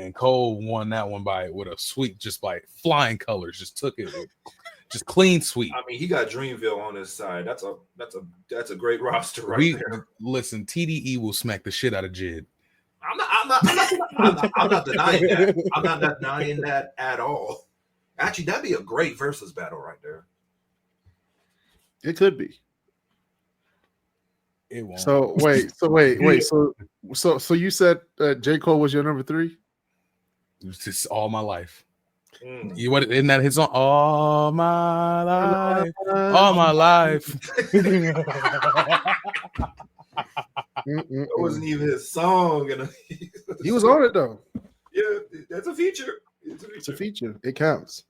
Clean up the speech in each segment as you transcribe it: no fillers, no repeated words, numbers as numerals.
And Cole won that one with a sweep, just like flying colors. Just took it with just clean sweep. I mean, he got Dreamville on his side. That's a great roster there. Listen, TDE will smack the shit out of Jid. I'm not denying that. I'm not denying that at all. Actually, that'd be a great versus battle right there. It could be. It won't. So you said J. Cole was your number 3? It's just all my life. Isn't that his song? All my life. All my life. It wasn't even his song. He was on it though. Yeah, that's a feature. It's a feature. It counts.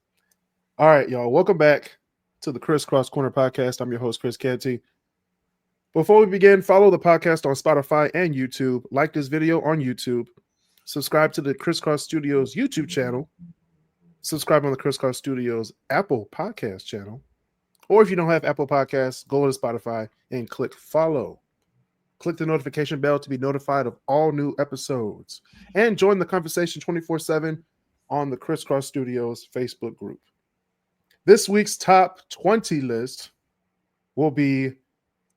All right, y'all. Welcome back to the KrisCross Corner podcast. I'm your host, Kris Canty. Before we begin, follow the podcast on Spotify and YouTube. Like this video on YouTube. Subscribe to the KrisCross Studios YouTube channel. Subscribe on the KrisCross Studios Apple Podcast channel. Or if you don't have Apple Podcasts, go to Spotify and click follow. Click the notification bell to be notified of all new episodes. And join the conversation 24/7 on the KrisCross Studios Facebook group. This week's top 20 list will be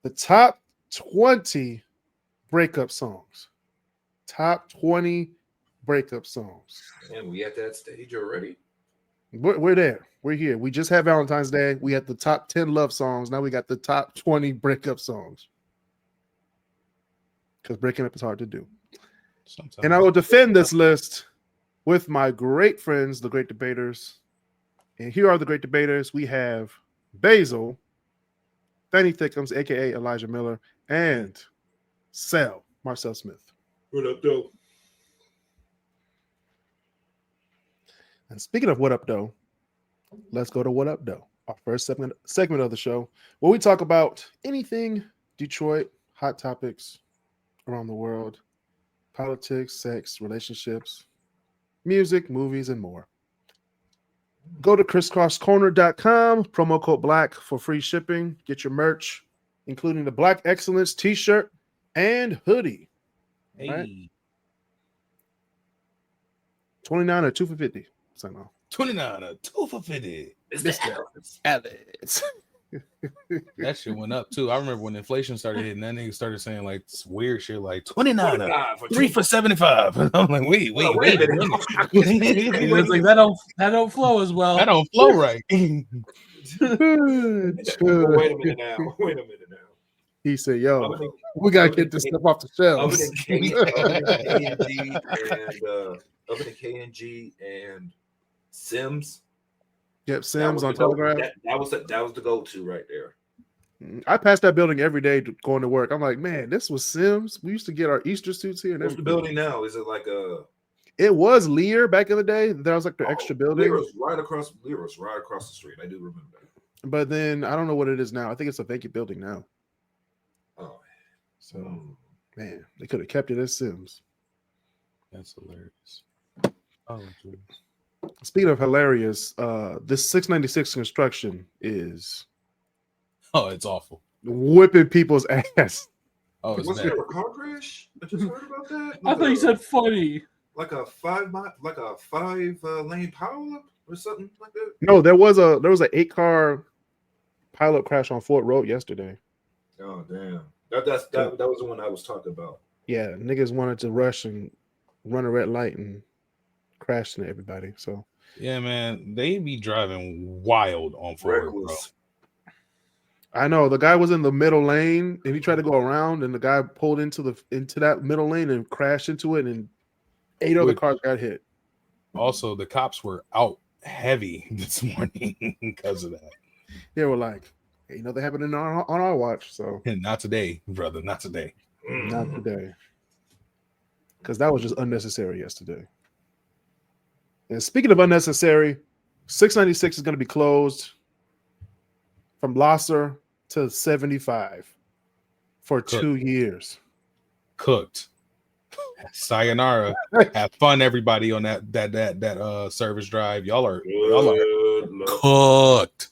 the top 20 breakup songs. Top 20 breakup songs. And we at that stage already? We're there. We're here. We just had Valentine's Day. We had the top 10 love songs. Now we got the top 20 breakup songs. Because breaking up is hard to do. Sometimes. And I will defend this list with my great friends, the Great Debaterz. And here are the Great Debaterz. We have Basil, Fanny Thickums, a.k.a. Elijah Miller, and Marcel Smith. What up, though? And speaking of what up, though, let's go to what up, though. Our first segment of the show, where we talk about anything Detroit, hot topics around the world, politics, sex, relationships, music, movies, and more. Go to KrisCrossCorner.com, promo code BLACK for free shipping. Get your merch, including the Black Excellence t-shirt and hoodie. Hey. Right? 29 or 2 for 50. So no. 29 or 2 for 50. It's Alex. That shit went up too. I remember when inflation started hitting, that nigga started saying like weird shit like 29 or 3 for 75. And I'm like, wait. It's like that don't flow as well. That don't flow right. Wait a minute now. He said, yo, we got to get this stuff off the shelves. Other than K&G and Sims. Yep, Sims on Telegraph. That was the go-to right there. I pass that building every day going to work. I'm like, man, this was Sims. We used to get our Easter suits here. And what's the building now? Is it like a? It was Lear back in the day. There was like the extra building. Lear's right across the street. I do remember that. But then I don't know what it is now. I think it's a vacant building now. Oh, so man, they could have kept it as Sims. That's hilarious. Oh, geez. Speaking of hilarious, this 696 construction is it's awful. Whipping people's ass. Oh, was there a car crash? I just heard about that. I thought you said funny. Like a 5 lane pileup or something like that. No, there was an 8-car pileup crash on Fort Road yesterday. Oh damn. That was the one I was talking about. Yeah, niggas wanted to rush and run a red light and crash into everybody. So yeah, man, they be driving wild on Fort Road, bro. I know the guy was in the middle lane and he tried to go around, and the guy pulled into that middle lane and crashed into it, and 8 other cars got hit. Also, the cops were out heavy this morning because of that. They were like, hey, nothing happened on our watch. So not today, brother. Not today. Not today. Because that was just unnecessary yesterday. And speaking of unnecessary, 696 is going to be closed from Losser to 75 for 2 years. Cooked. Sayonara. Have fun, everybody, on that service drive. Y'all are cooked.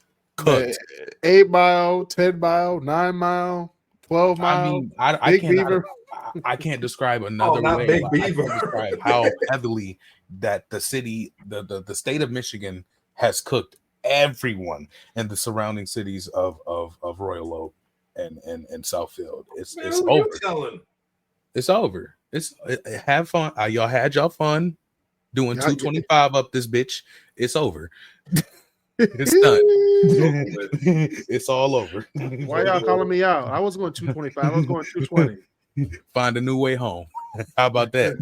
8 mile, 10 mile, 9 mile, 12 mile. I mean, I can't describe another way. Big Beaver. I can't describe how heavily that the city, the state of Michigan has cooked everyone in the surrounding cities of Royal Oak and Southfield. It's who over. you telling? It's over. Have fun. Y'all had y'all fun doing 225 up this bitch. It's over. It's done. It's all over. Why y'all calling me out? I was going 225. I was going 220. Find a new way home. How about that?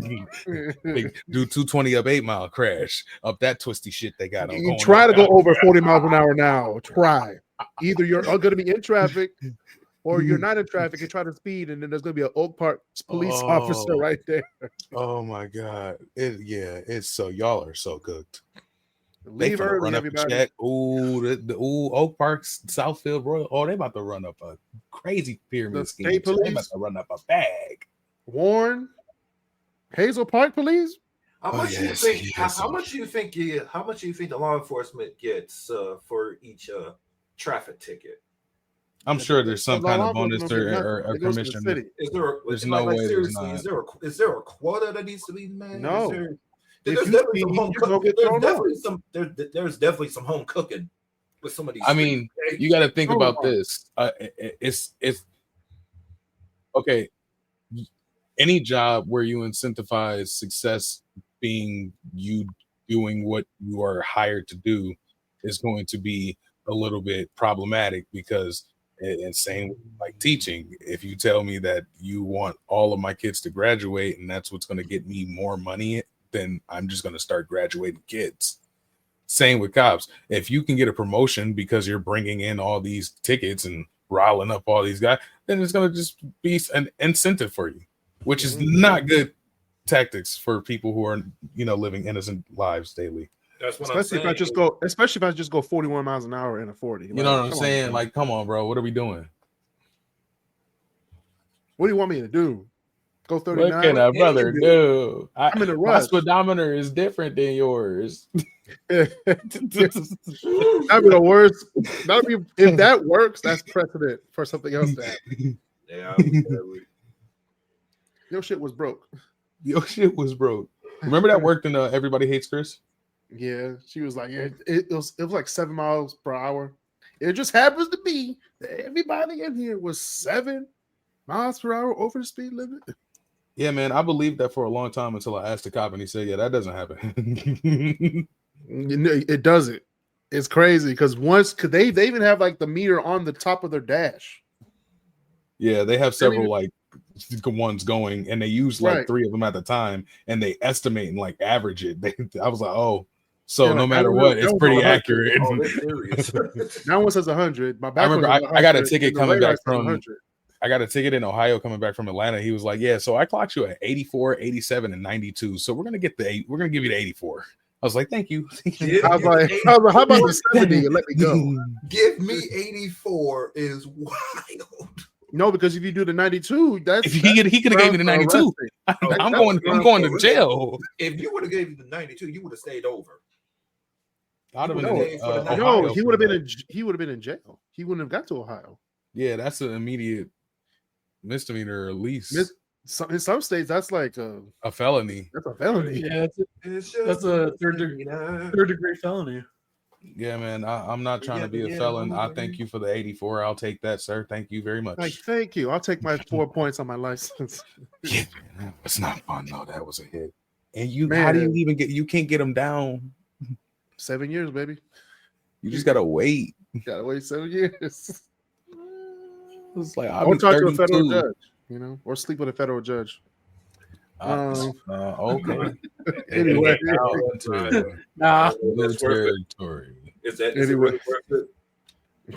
Do 220 up 8 Mile, crash up that twisty shit they got on. You try to go over 40 miles an hour now. Try. Either you're going to be in traffic or you're not in traffic and try to speed, and then there's going to be an Oak Park police officer right there. Oh my God. It's so y'all are so cooked. Leave they early, run up everybody. check. The Oak Park's Southfield Royal. Oh, they about to run up a crazy pyramid scheme. They about to run up a bag. Warren, Hazel Park police. How much do you think? How much do you think the law enforcement gets for each traffic ticket? I'm sure there's some kind of bonus or commission. There's no way. Seriously, is there a quota that needs to be made? No. There's definitely some home cooking with some of these. I mean, you got to think about this. It's okay. Any job where you incentivize success being you doing what you are hired to do is going to be a little bit problematic, because and same like teaching. If you tell me that you want all of my kids to graduate and that's what's going to get me more money, then I'm just going to start graduating kids. Same with cops. If you can get a promotion because you're bringing in all these tickets and riling up all these guys, then it's going to just be an incentive for you, which is not good tactics for people who are, living innocent lives daily. That's what especially if I just go 41 miles an hour in a 40. You know what I'm saying? Like, come on, bro. What are we doing? What do you want me to do? Go 39. What can a brother do? I'm in a rush. My speedometer is different than yours. That'd be the worst. If that works, that's precedent for something else to happen. Yeah. Your shit was broke. Remember that worked in Everybody Hates Chris? Yeah, she was like, it was like 7 miles per hour. It just happens to be that everybody in here was 7 miles per hour over the speed limit. Yeah, man, I believed that for a long time until I asked the cop, and he said, "Yeah, that doesn't happen." It doesn't. It's crazy because they even have like the meter on the top of their dash. Yeah, they have several ones going, and they use 3 of them at the time, and they estimate and average it. I was like, oh, so no matter what, it's pretty accurate. Now one says 100. I remember I got a ticket coming back from 100. I got a ticket in Ohio coming back from Atlanta. He was like, yeah, so I clocked you at 84, 87, and 92. So we're going to give you the 84. I was like, thank you. I was like, how about the 70 and let me go? Give me 84 is wild. No, because if you do the 92, he could have gave me the 92. I'm going to jail. If you would have gave me the 92, you would have stayed over. He would have been in jail. He wouldn't have got to Ohio. Yeah, that's an immediate misdemeanor or least. In some states, that's like a felony. That's a felony. Yeah, that's a third degree felony. Yeah, man. I'm not trying to be a felon. I thank you for the 84. I'll take that, sir. Thank you very much. Thank you. I'll take my 4 points on my license. Yeah, man. It's not fun though. That was a hit. And how do you even you can't get them down? 7 years, baby. You just gotta wait. You gotta wait 7 years. It's like I'll talk to a federal judge, or sleep with a federal judge. Okay. Anyway, territory. Is it really worth it?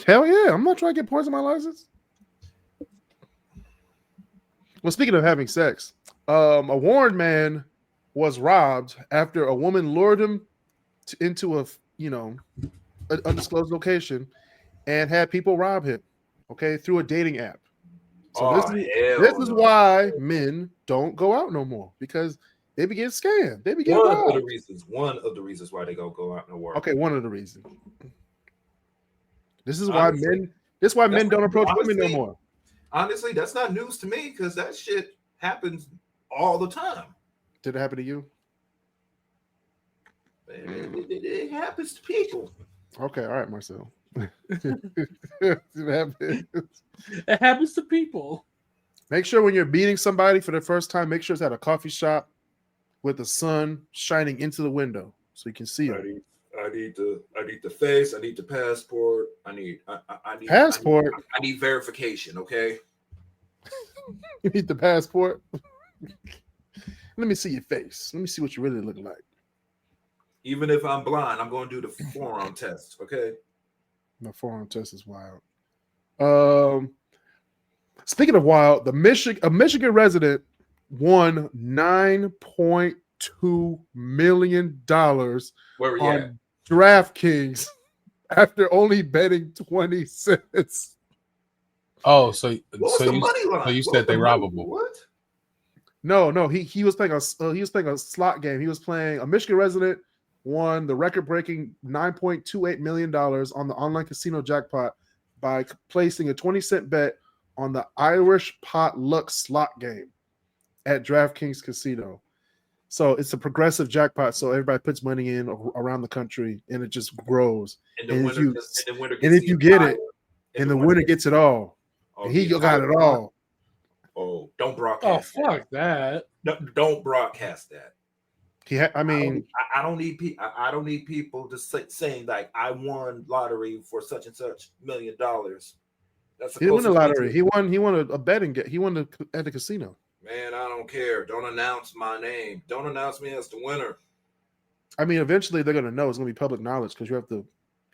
Hell yeah! I'm not trying to get points on my license. Well, speaking of having sex, a Warren man was robbed after a woman lured him into a undisclosed location and had people rob him. Okay, through a dating app. So this is why men don't go out no more, because they be getting scammed. They be getting robbed. One of the reasons why they don't go out no more. Okay, one of the reasons. This is why men don't approach women no more. Honestly, that's not news to me, because that shit happens all the time. Did it happen to you? It happens to people. Okay, all right, Marcel. It happens. It happens to people. Make sure when you're meeting somebody for the first time, make sure it's at a coffee shop with the sun shining into the window so you can see them. I need the face. I need the passport. I need Passport? I need verification. Okay. You need the passport. Let me see your face. Let me see what you really look like. Even if I'm blind, I'm going to do the forearm test. Okay. The forearm test is wild. Speaking of wild, a Michigan resident won $9.2 million Where we at? on DraftKings after only betting 20 cents. Oh, so What was the money line? so you What said was they the money- robbable. What? No, he was playing a slot game. He was playing a Michigan resident won the record-breaking $9.28 million on the online casino jackpot by placing a 20-cent bet on the Irish potluck slot game at DraftKings Casino. So it's a progressive jackpot. So everybody puts money in around the country, and it just grows. And And if you get get it, and the winner gets it all, and he got it all. Oh, don't Oh, broadcast. fuck that. No, don't broadcast that. I mean, I don't need people. I don't need people to saying like I won lottery for such and such $1 million. That's he didn't win the lottery. He won a betting. He won at the casino. Man, I don't care. Don't announce my name. Don't announce me as the winner. I mean, eventually they're gonna know. It's gonna be public knowledge because you have to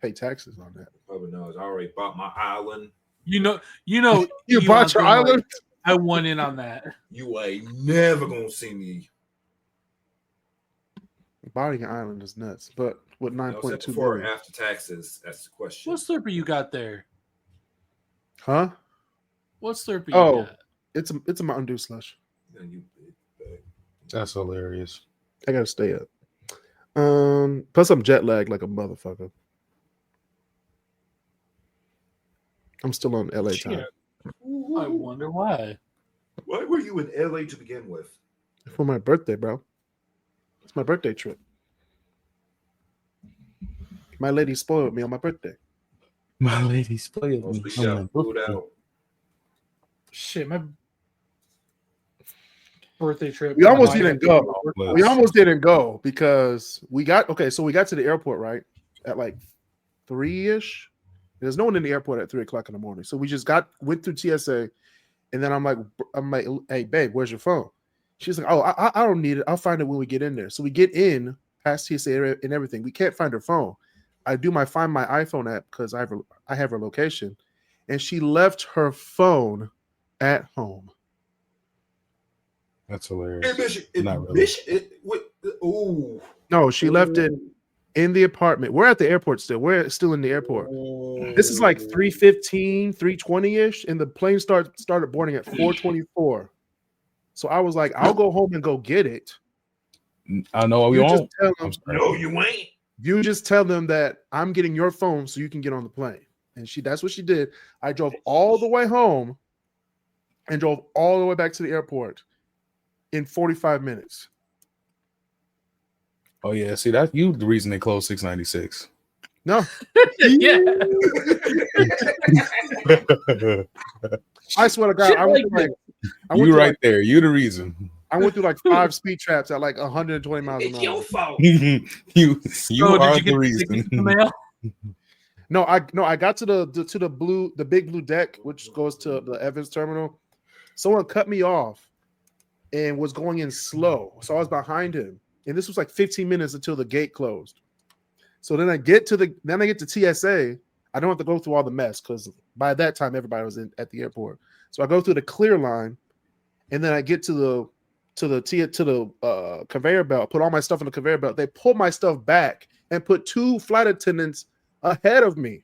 pay taxes on that. Probably knows. I already bought my island. You know. You Elon's bought your gonna like, island. I won in on that. You ain't never gonna see me. Buying an island is nuts, but with $9.2 before or billion, after taxes? That's the question. What Slurpee you got there? huh? What Slurpee you Oh. got? It's a Mountain Dew slush. Man, you big bag. That's hilarious. I gotta stay up. Plus I'm jet lagged like a motherfucker. I'm still on LA time Shit. I wonder why. Why were you in LA to begin with? for my birthday, bro. It's my birthday trip. My lady spoiled me on my birthday. My lady spoiled Mostly me. shout food out. Shit, my birthday trip. We almost my- didn't go. We almost didn't go because we got to the airport right at like 3-ish. There's no one in the airport at 3:00 in the morning, so we just went through TSA, and then I'm like, hey babe, where's your phone? She's like, oh, I don't need it. I'll find it when we get in there. So we get in past TSA and everything. We can't find her phone. I do find my iPhone app because I have her location, and she left her phone at home. That's hilarious. In Not really. Michigan, ooh. No, she left it in the apartment. We're at the airport still. We're still in the airport. This is like 3:15, 3:20-ish, and the plane started boarding at 4:24. So I was like, I'll go home and go get it. I know we You won't. just tell them, I'm sorry. No, you ain't. you just tell them that I'm getting your phone so you can get on the plane. And that's what she did. I drove all the way home and drove all the way back to the airport in 45 minutes. Oh yeah, see that's the reason they closed 696. No, Yeah. I swear to God, Shit I went like through I went You through right like, there. You the reason. I went through like 5 speed traps at like 120 miles It's an your hour. fault. you So are did the you get the ticket in the reason. mail? No, I got to the big blue deck, which goes to the Evans terminal. Someone cut me off and was going in slow, so I was behind him, and this was like 15 minutes until the gate closed. So then I get to TSA. I don't have to go through all the mess because by that time everybody was at the airport. So I go through the clear line, and then I get to the conveyor belt. Put all my stuff on the conveyor belt. They pull my stuff back and put 2 flight attendants ahead of me,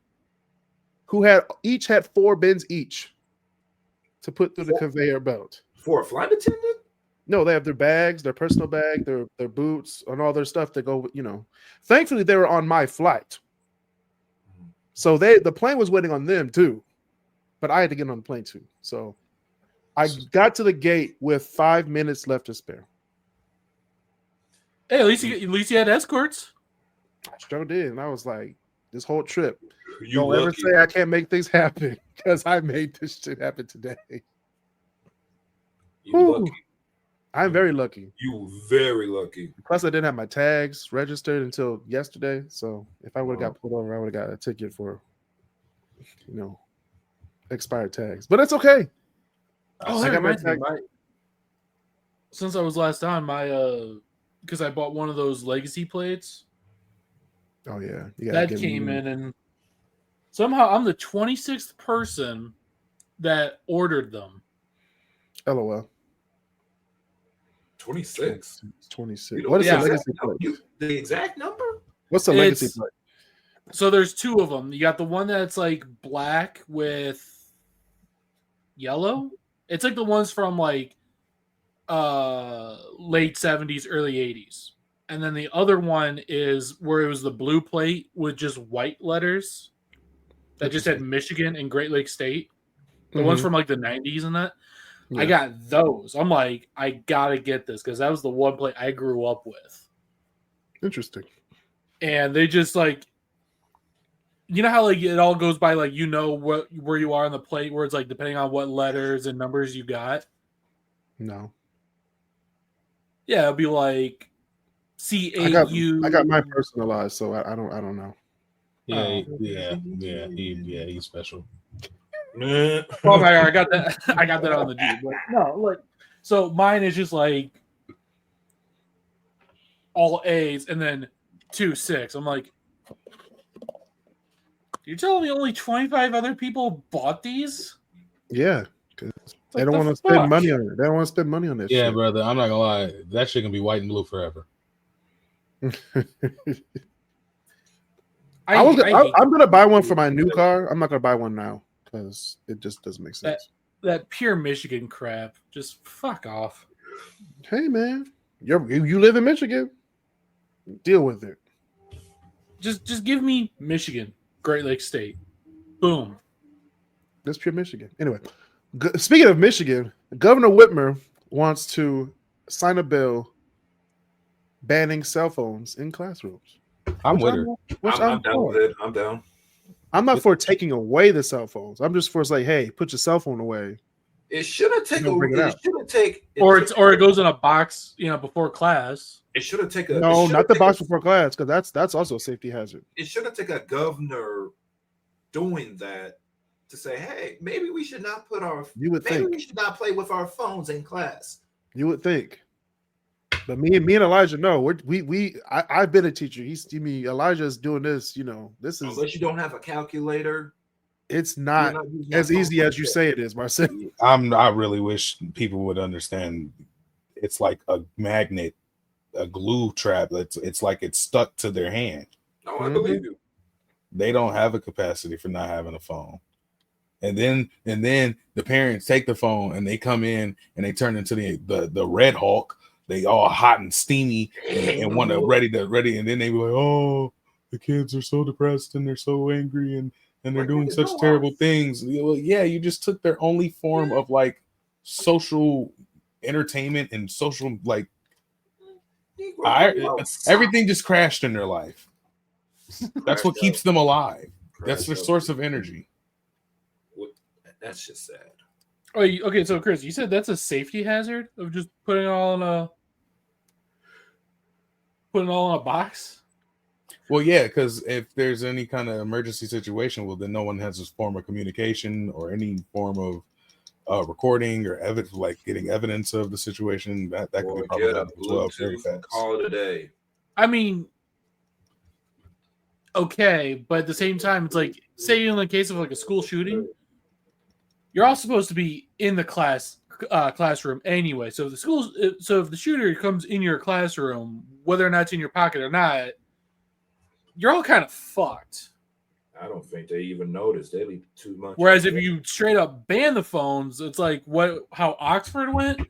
who each had 4 bins each to put through the conveyor belt. For a flight attendant? No, they have their bags, their personal bag, their boots, and all their stuff that go. Thankfully they were on my flight, so the plane was waiting on them too, but I had to get on the plane too. So I got to the gate with 5 minutes left to spare. Hey, at least you had escorts. I sure did. And I was like, this whole trip, You don't ever lucky. say I can't make things happen because I made this shit happen today. You Whew. lucky. I'm very lucky. You very lucky. Plus, I didn't have my tags registered until yesterday. So if I would have got pulled over, I would have got a ticket for, expired tags. But it's okay. Oh, that reminds me. Since I was last on, because I bought one of those legacy plates. Oh yeah, that came in, and somehow I'm the 26th person that ordered them. LOL. 26. 26. What is the legacy plate? The exact number? What's the legacy plate? So there's two of them. You got the one that's like black with yellow. It's like the ones from like late 70s, early 80s. And then the other one is where it was the blue plate with just white letters that just had Michigan and Great Lake State. The ones from like the 90s and that. Yeah. I got those. I'm like, I gotta get this because that was the one plate I grew up with. Interesting. And they just like, you know how like it all goes by like where you are on the plate where it's like depending on what letters and numbers you got. No. Yeah, it'll be like C-A-U. I got mine personalized, so I don't know. He's special. Oh my god, I got that on the G. But no, like, so mine is just like all A's and then 2-6. I'm like, you're telling me only 25 other people bought these? Yeah, because they don't want to spend money on it. They don't want to spend money on this. Yeah, shit. brother, I'm not gonna lie. That shit can be white and blue forever. I'm gonna buy one for my new car. I'm not gonna buy one now because it just doesn't make sense. That pure Michigan crap. Just fuck off. Hey man, you live in Michigan. Deal with it. Just give me Michigan, Great Lake State. Boom. That's pure Michigan. Anyway, speaking of Michigan, Governor Whitmer wants to sign a bill banning cell phones in classrooms. I'm with her. I'm down with it. I'm down. I'm not for taking away the cell phones. I'm just for like, hey, put your cell phone away. It shouldn't take or it goes in a box, before class. It shouldn't take a not the box before class, because that's also a safety hazard. It shouldn't take a governor doing that to say, hey, maybe we should not we should not play with our phones in class. You would think. But me and Elijah, no, I've been a teacher. Elijah's doing this, this is unless you don't have a calculator. It's not as easy as you say it is, Marcel. I really wish people would understand. It's like a magnet, a glue trap. It's like it's stuck to their hand. Oh, I believe you. They don't have a capacity for not having a phone. And then the parents take the phone and they come in and they turn into the Red Hulk. They all hot and steamy and want to ready, and then they be like, oh, the kids are so depressed and they're so angry and they're doing such terrible things. Well, yeah, you just took their only form of like social entertainment and social like everything just crashed in their life. That's what keeps them alive. That's their source of energy. That's just sad. Oh, okay. So, Chris, you said that's a safety hazard of just putting it all in a box. Well, yeah, because if there's any kind of emergency situation, well, then no one has this form of communication or any form of recording or evidence, like getting evidence of the situation. That could be problematic as well. Call it a day. I mean, okay, but at the same time, it's like, say in the case of like a school shooting, you're all supposed to be in the classroom anyway. So if the shooter comes in your classroom, whether or not it's in your pocket or not, you're all kind of fucked. I don't think they even noticed. They leave too much. Whereas if you straight up ban the phones, it's like how Oxford went.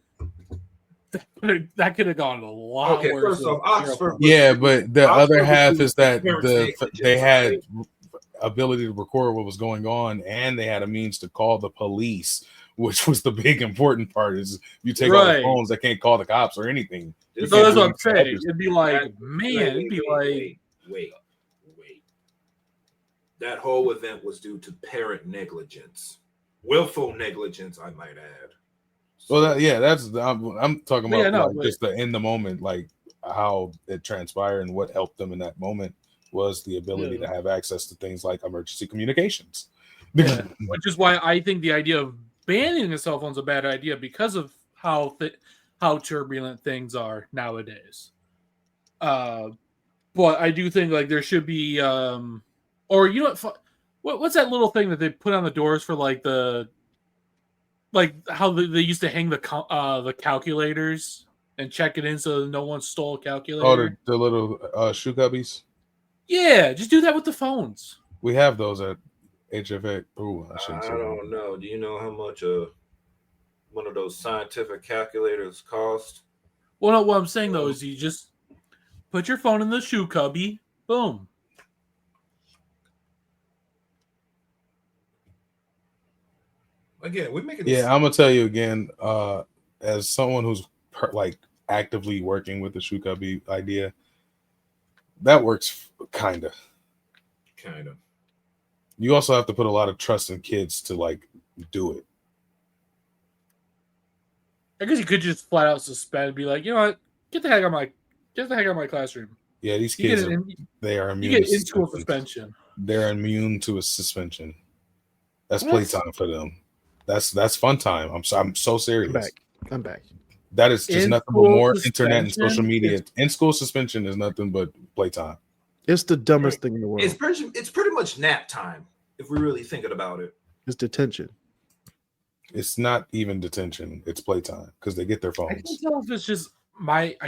That could have gone a lot worse. First off, Oxford. Yeah, but the other half is that they had ability to record what was going on, and they had a means to call the police, which was the big important part. Is you take all the phones, they can't call the cops or anything. So that's what I'm saying. It'd be like, wait. That whole event was due to parent negligence, willful negligence, I might add. So, well, I'm talking about just the in the moment, like how it transpired and what helped them in that moment was the ability to have access to things like emergency communications. Yeah. Which is why I think the idea of banning the cell phone is a bad idea because of how turbulent things are nowadays. But I do think like there should be, or you know what's that little thing that they put on the doors for like how they used to hang the calculators and check it in so no one stole a calculator. Oh, the little shoe cubbies. Yeah, just do that with the phones. We have those at HFA. Ooh, I don't know. Do you know how much one of those scientific calculators cost? Well, no, what I'm saying though is you just put your phone in the shoe cubby. Boom. Again, we're making. Yeah, I'm gonna tell you again. As someone who's like actively working with the shoe cubby idea, that works kind of. You also have to put a lot of trust in kids to like do it. I guess you could just flat out suspend and be like, you know what, get the heck out of my classroom. Yeah, these kids they are immune. You get in-school suspension. They're immune to a suspension. That's playtime for them. That's fun time. I'm so serious. I'm back. That is just nothing but more internet and social media. In-school suspension is nothing but playtime. It's the dumbest thing in the world. It's pretty much nap time if we're really thinking about it. It's detention. It's not even detention. It's playtime because they get their phones. I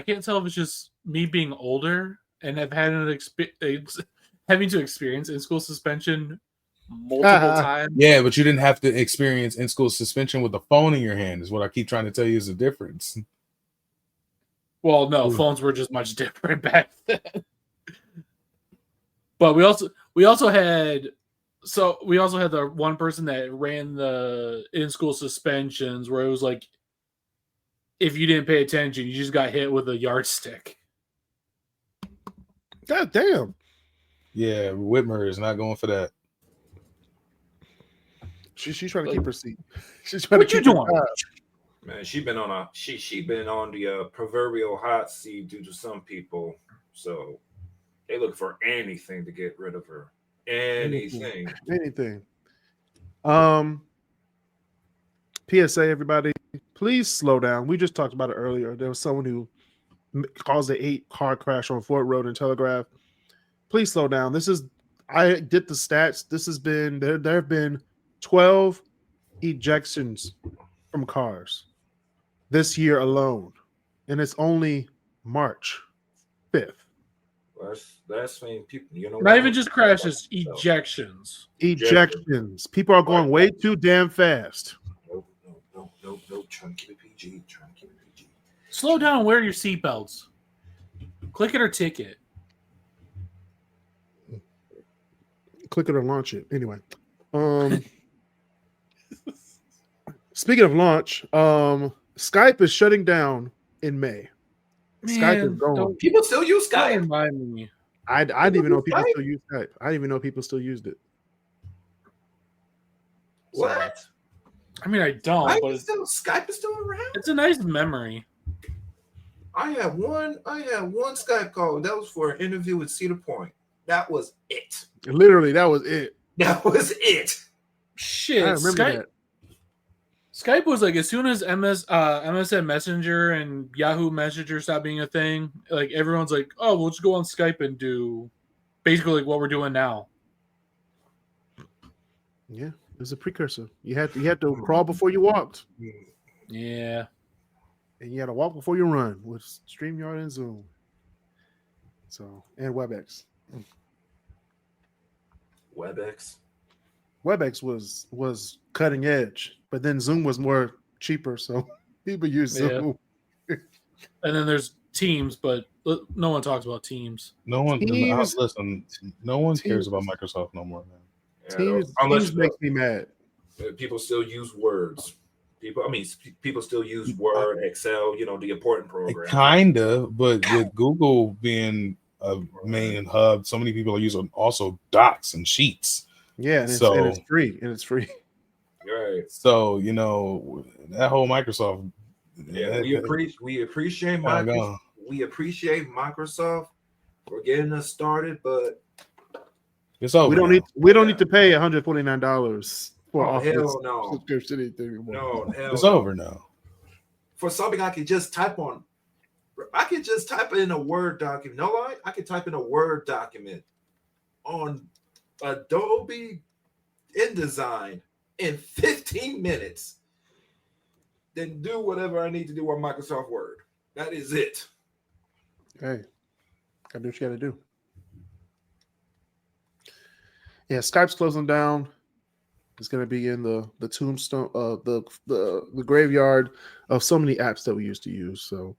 can't tell if it's just me being older and I've had having to experience in-school suspension multiple times. Yeah, but you didn't have to experience in-school suspension with the phone in your hand. Is what I keep trying to tell you is the difference. Well, no, phones were just much different back then. But we also had the one person that ran the in-school suspensions where it was like, if you didn't pay attention, you just got hit with a yardstick. God damn. Yeah, Whitmer is not going for that. She's trying to keep her seat. She's trying what to keep you doing? Man, she been on the proverbial hot seat due to some people. So they look for anything to get rid of her. Anything. PSA, everybody, please slow down. We just talked about it earlier. There was someone who caused an 8-car crash on Fort Road and Telegraph. Please slow down. I did the stats. There have been 12 ejections from cars this year alone, and it's only March 5th. That's saying people, not even just crashes, ejections. People are going way too damn fast. No. Trying to keep it PG. Slow down and wear your seatbelts. Click it or ticket. Click it or launch it. Anyway. Speaking of launch, Skype is shutting down in May. Man, Skype is gone. People still use Skype. Remind me. I didn't even know people still use Skype. I didn't even know people still used it. What? I mean, I don't. Skype is still around. It's a nice memory. I had one Skype call. That was for an interview with Cedar Point. That was it. Literally, that was it. That was it. Shit, I remember that. Skype was like as soon as MSN Messenger and Yahoo Messenger stopped being a thing, like everyone's like, oh, we'll just go on Skype and do basically like what we're doing now. Yeah, it was a precursor. You had to crawl before you walked. Yeah. And you had to walk before you run with StreamYard and Zoom. So, and WebEx. WebEx was cutting edge, but then Zoom was more cheaper, so people use Zoom. And then there's Teams, but no one talks about Teams. No one cares about Microsoft no more, man. Teams makes me mad. People still use words. People still use Word, Excel, the important programs. Kinda, but with Google being a main hub. So many people are using also docs and sheets. Yeah, and So- it's free. And it's free. Right. So that whole Microsoft. Yeah, we appreciate Oh, Microsoft. no. We appreciate Microsoft for getting us started, but It's over. We don't need to pay $149 for Office hell no. subscription anything anymore. no, hell It's no. over now. For something I could just type on. I could just type in a Word document. No, I could type in a Word document on Adobe InDesign in 15 minutes. Then do whatever I need to do on Microsoft Word. That is it. Hey, gotta do what you gotta do. Yeah, Skype's closing down. It's gonna be in the tombstone, the graveyard of so many apps that we used to use. So,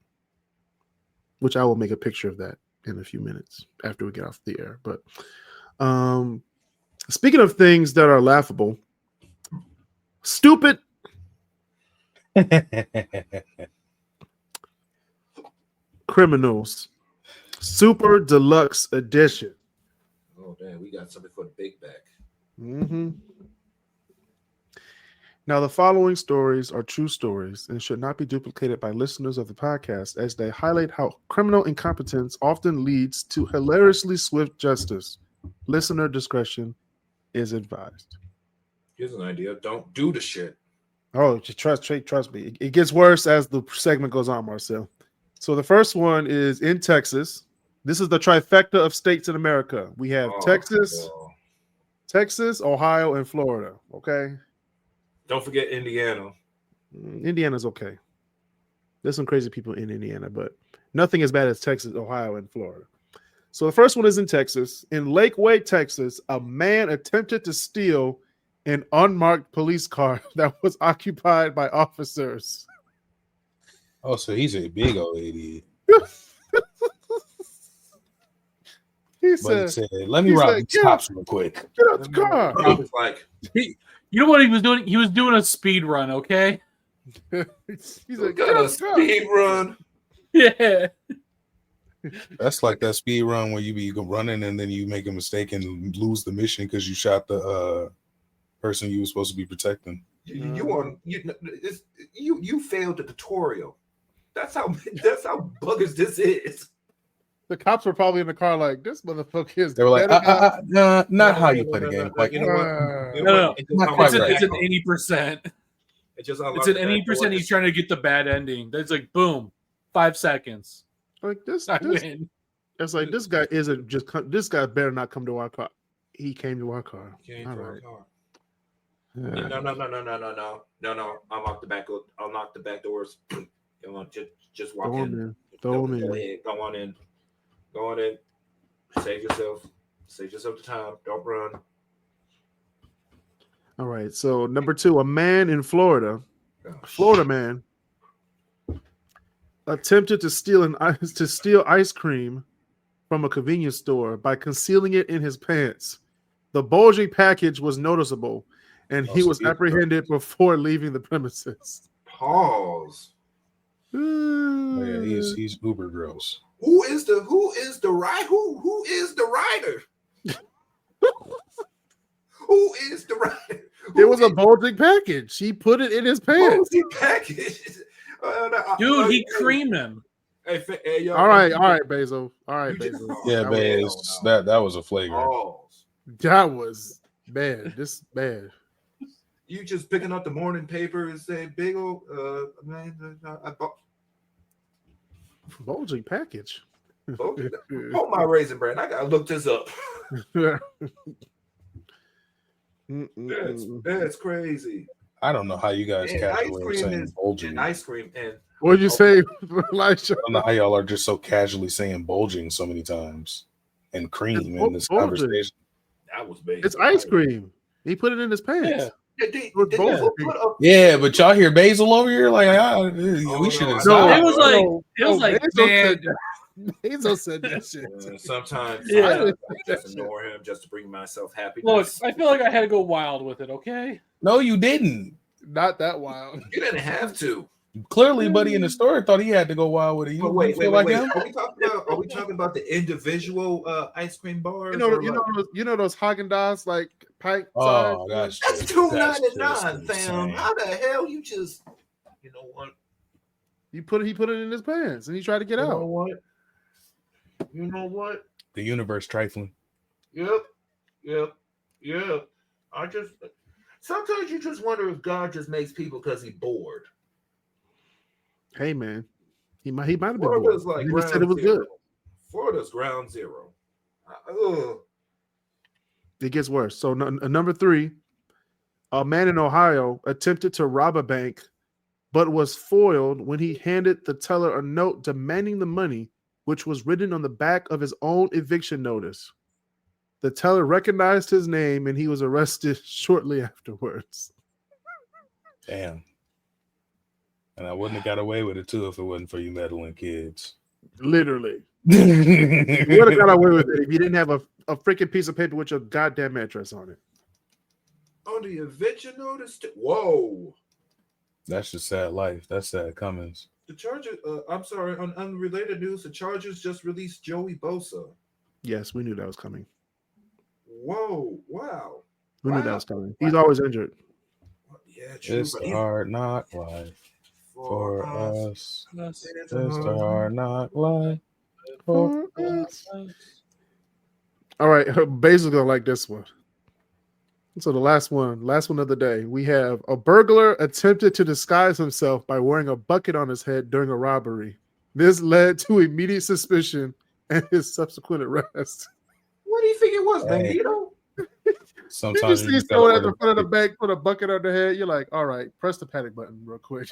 which I will make a picture of that in a few minutes after we get off the air. But speaking of things that are laughable, stupid. Criminals Super Deluxe Edition. Oh damn, we got something for the big back. Mm-hmm. Now, the following stories are true stories and should not be duplicated by listeners of the podcast, as they highlight how criminal incompetence often leads to hilariously swift justice. Listener discretion is advised. Here's an idea. Don't do the shit. Oh, just trust me. It gets worse as the segment goes on, Marcel. So the first one is in Texas. This is the trifecta of states in America. We have Texas, Ohio, and Florida. Okay. Don't forget Indiana. Indiana's okay. There's some crazy people in Indiana, but nothing as bad as Texas, Ohio, and Florida. So the first one is in Texas. In Lakeway, Texas, a man attempted to steal an unmarked police car that was occupied by officers. Oh, so he's a big old idiot. He But said, he said, "Let me rob these cops real quick." "Get out the car." I was like, You know what he was doing? He was doing a speed run, okay? He's we like, got "Get a out the car." speed run. Yeah. That's like that speed run where you go running and then you make a mistake and lose the mission because you shot the person you were supposed to be protecting. You failed the tutorial. That's how buggers this is. The cops were probably in the car like, "This motherfucker is." They were like, better "Nah, not how you No, play the no, game." no, Like, you know what? You know No, what? It just not unlocked quite It's an, right. it's an 80%. It just It's unlocked an the back 80% door. he's trying to get the bad ending. That's like, boom, 5 seconds. like this. I this win. it's like this guy isn't just. This guy better not come to our car. He came to our car. Came All to our right. car. Yeah. No. Unlock the back. Unlock the back doors. Come on, just walk Throw him in. in. Throw him Go in. ahead. Go on in. Go on in. Save yourself. Save yourself the time. Don't run. All right. So number 2, a man in Florida, man, attempted to steal ice cream from a convenience store by concealing it in his pants. The bulging package was noticeable, and he so was he- apprehended before leaving the premises. Pause. Oh, yeah, he's uber gross. Who is the rider? Who is the rider? Who is the rider? It was a bulging package. He put it in his pants. package. Dude, he creamed him. Hey, yo, All right, Basil. All right, You just- Basil. Yeah, That man, was- that was a flagrant. Pause. That was bad. This bad. You just picking up the morning paper and say, "Big old man, I bought Bulging package. hold my raisin bran. I gotta look this up. That's crazy. I don't know how you guys And casually ice are cream saying is bulging. and ice cream and What did you say, Elisha? I don't know how y'all are just so casually saying bulging so many times and cream It's in this bulging. conversation. that was big. It's ice cream. He put it in his pants. Yeah. Did With you both. put up? Yeah, but y'all hear Basil over here? Like, we should have no. It was like, Basil man, said that. Basil said that shit. Sometimes Yeah. I just ignore him just to bring myself look, happiness. I feel like I had to go wild with it, okay? No, you didn't. Not that wild. You didn't have to. Clearly, buddy in the store thought he had to go wild with it. You, But wait. feel like him? Are we talking about the individual ice cream bars? You know those Haagen-Dazs like pint size. Oh, that's $2.99, fam. How the hell you just? You know what? He put it in his pants and he tried to get out. You know what? The universe trifling. Yep. Sometimes you just wonder if God just makes people because he's bored. Hey man, he might have been bored. Florida's like he said it was good. Florida's ground zero. It gets worse. So number 3, a man in Ohio attempted to rob a bank, but was foiled when he handed the teller a note demanding the money, which was written on the back of his own eviction notice. The teller recognized his name and he was arrested shortly afterwards. Damn. And I wouldn't have got away with it too if it wasn't for you meddling kids. Literally. You would have got away with it if you didn't have a freaking piece of paper with your goddamn address on it. On the eviction notice? Whoa. That's just sad life. That's sad Cummins. The Chargers, I'm sorry, on unrelated news, the Chargers just released Joey Bosa. Yes, we knew that was coming. Whoa, wow. We knew that was coming. He's always injured. Yeah, true. It's a hard knock life for us. It's a hard knock life for us. All right, Basil's gonna like this one. So the last one of the day, we have a burglar attempted to disguise himself by wearing a bucket on his head during a robbery. This led to immediate suspicion and his subsequent arrest. What do you think it was, Magneto? Sometimes you see someone at the front of the bank put a bucket on their head. You're like, all right, press the panic button real quick.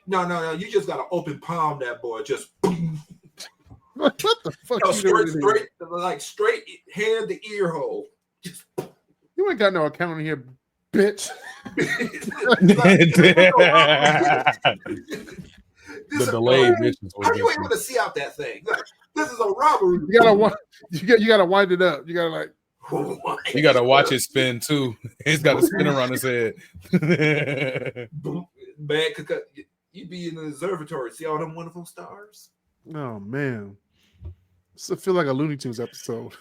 No. You just gotta open palm that boy. Just what the fuck? Straight hand the ear hole. Just you ain't got no account in here, bitch. The delayed bitches. How are you able to see out that thing? This is a robbery. You gotta wind it up. You gotta you gotta watch it spin too. It's got to spin around his head. Man, you be in the observatory, see all them wonderful stars. Oh man, I feel like a Looney Tunes episode.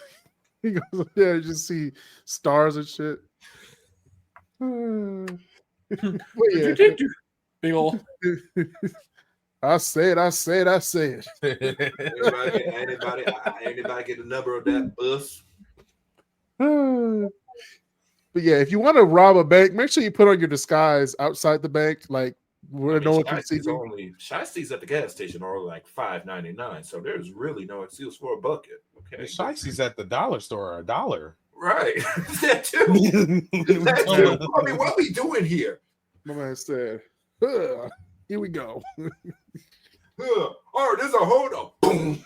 He goes there, you just see stars and shit. Big ol'. I say it. Anybody get a number of that bus? But yeah, if you want to rob a bank, make sure you put on your disguise outside the bank, like where no one can see you. Shiesties at the gas station are like $5.99, so there's really no excuse for a bucket. Okay, Shiesties at the dollar store are $1. Right, that too. I mean, what are we doing here? My man said, "Here we go." Oh, there's a hold up. Boom.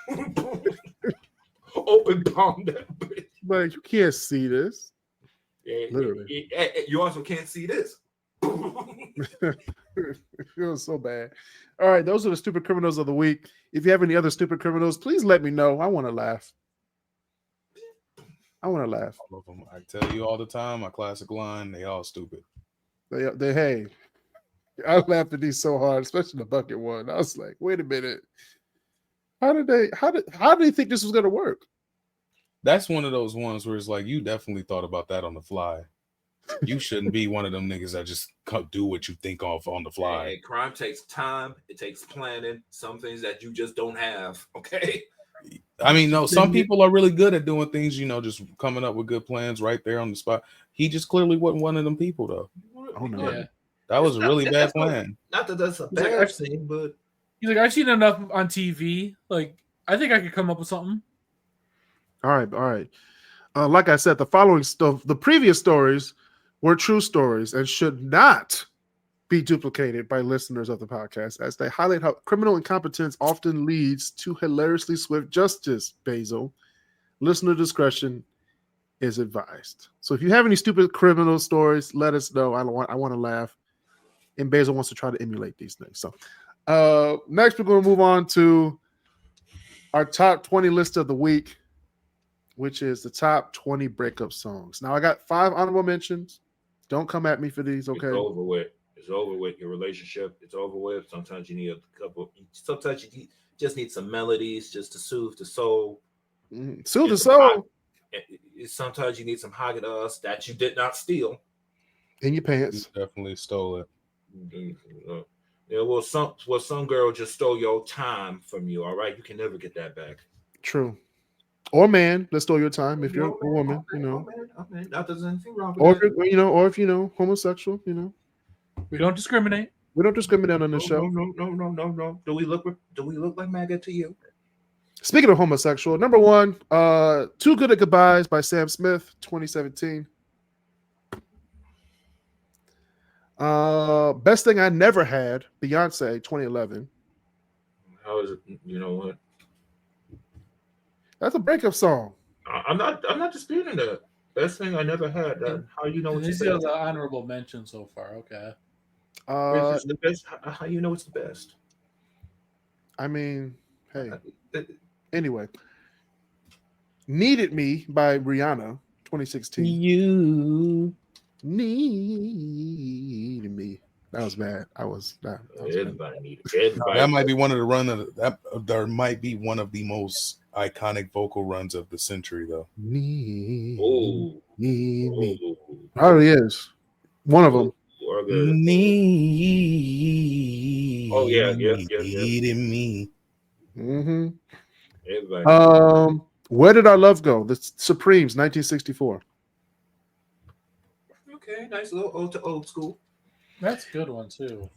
Open palm that bitch. Like you can't see this. Literally. You also can't see this. It feels so bad. All right, those are the stupid criminals of the week. If you have any other stupid criminals, please let me know. I want to laugh. All of them. I tell you all the time, my classic line, they all stupid. They hey. I laughed at these so hard, especially the bucket one. I was like, wait a minute. How did they think this was gonna work? That's one of those ones where it's like you definitely thought about that on the fly. You shouldn't be one of them niggas that just do what you think of on the fly. Hey, crime takes time. It takes planning. Some things that you just don't have. Okay. I mean, no, some people are really good at doing things, just coming up with good plans right there on the spot. He just clearly wasn't one of them people, though. Oh no. Yeah. That was a really bad plan. Not that that's a bad thing, but he's like, I've seen enough on TV. Like, I think I could come up with something. All right. Like I said, the following stuff, the previous stories were true stories and should not be duplicated by listeners of the podcast, as they highlight how criminal incompetence often leads to hilariously swift justice. Basil, listener discretion is advised. So if you have any stupid criminal stories, let us know. I want to laugh. And Basil wants to try to emulate these things. So next, we're going to move on to our top 20 list of the week, which is the top 20 breakup songs. Now, I got 5 honorable mentions. Don't come at me for these, okay? It's over with. It's over with. Your relationship, it's over with. Sometimes you need a couple. Sometimes just need some melodies just to soothe the soul. Soothe the soul. Sometimes you need some Haagen-Dazs that you did not steal. In your You pants. definitely stole it. Yeah, well, some girl just stole your time from you. All right, you can never get that back. True. Or man, let's stole your time if you're a woman, you know. Man, not there's anything wrong with Or that. if you know, homosexual, you know. We don't discriminate. We don't discriminate on this show. No. Do we look like MAGA to you? Speaking of homosexual, number one, Too Good at Goodbyes by Sam Smith, 2017. Best Thing I Never Had, Beyonce, 2011. How is it? You know what? That's a breakup song. I'm not disputing that. Best thing I never had. How you know it's This the is best? an honorable mention so far. Okay. If it's the best. How you know it's the best? I mean, hey. Anyway, Needed Me by Rihanna, 2016. You Needed Me. That was bad. Everybody needed. Everybody. That might be one of the there might be one of the most iconic vocal runs of the century, though. Need Oh, Me. Probably is. One of them. Need. Oh yeah. Needed me. Mm-hmm. Everybody. Where Did Our Love Go? The Supremes, 1964. Okay, nice little old school. That's a good one too.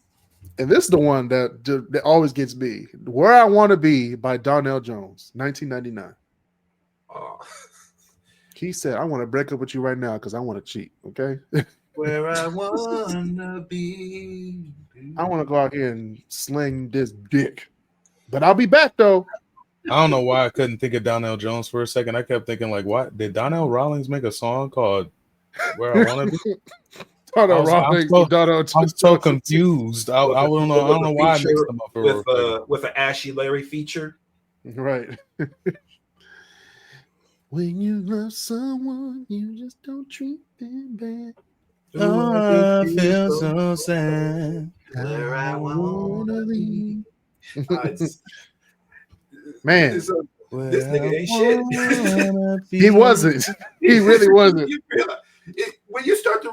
And this is the one that always gets me. Where I Want to Be by Donnell Jones, 1999. Oh. He said, I want to break up with you right now because I want to cheat, okay? Where I wanna be. I want to go out here and sling this dick. But I'll be back, though. I don't know why I couldn't think of Donnell Jones for a second. I kept thinking, like, what? Did Donnell Rawlings make a song called Where I Want to Be? I'm so confused. I don't know why I mixed them up with an Ashy Larry feature. Right. When you love someone, you just don't treat them bad. Oh, I feel so sad. Where I wanna be. Man, this nigga ain't shit. He wasn't. He really wasn't. When you start to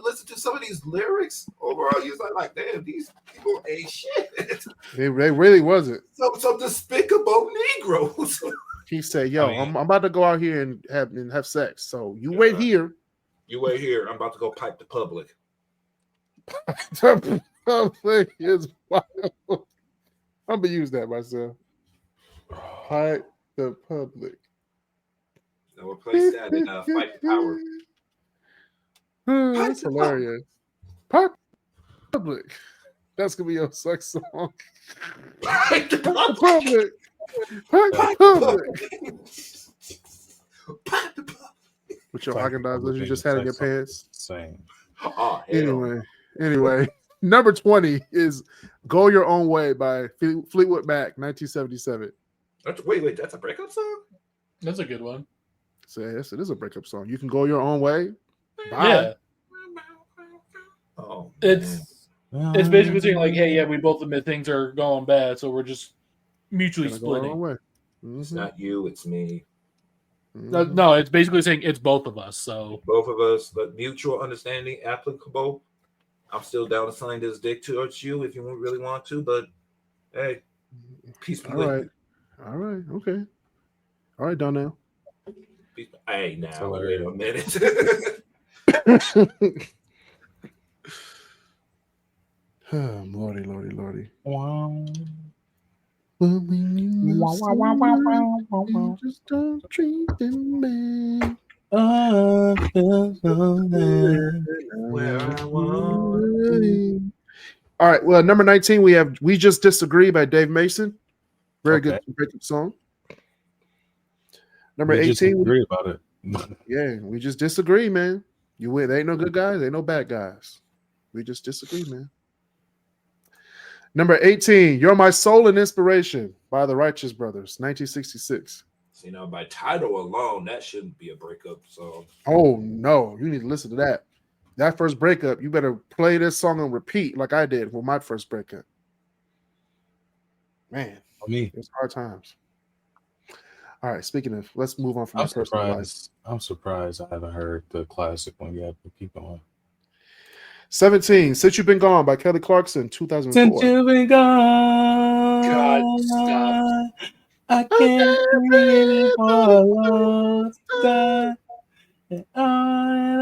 listen to some of these lyrics overall, you're like, damn, these people ain't shit. They really wasn't. Some despicable Negroes. He said, "Yo, I'm about to go out here and have sex. So you wait here. You wait here. I'm about to go pipe the public." The public is wild. I'm gonna use that myself. Pipe the public. Now replace that in Fight the Power. That's hilarious. Pipe the public. That's gonna be your sex song. Pipe the public. Pipe the public. Pipe the public. With your Haagen-Dazs that you just had in your pants. Same. Oh, Anyway, number 20 is "Go Your Own Way" by Fleetwood Mac, 1977. Wait, that's a breakup song? That's a good one. So yes, it is a breakup song. You can go your own way. Bye. Yeah. Oh, It's basically saying like, hey, yeah, we both admit things are going bad, so we're just mutually splitting. Mm-hmm. It's not you, it's me. Mm-hmm. No, it's basically saying it's both of us. So both of us, but mutual understanding applicable. I'm still down to sign this dick towards you if you really want to, but hey, peacefully. All right, okay. All right, Donnell. Hey, now wait a minute. Oh, Lordy. Wow. Well, when you just don't treat them bad. Where I want. All right. Well, number 19, we have "We Just Disagree" by Dave Mason. Very good song. Number 18. Disagree about it. Yeah, we just disagree, man. You win. There ain't no good guys, ain't no bad guys. We just disagree, man. Number 18, "You're My Soul and Inspiration" by the Righteous Brothers, 1966. So, by title alone, that shouldn't be a breakup song. Oh no, you need to listen to that. that first breakup, you better play this song on repeat like I did with my first breakup. Man, Me. it's hard times. All right, speaking of, let's move on from my personal life. I'm surprised I haven't heard the classic one yet, but keep going. 17, Since You've Been Gone by Kelly Clarkson, 2004. Since you've been gone, God, stop. I can't breathe for a long time. And on,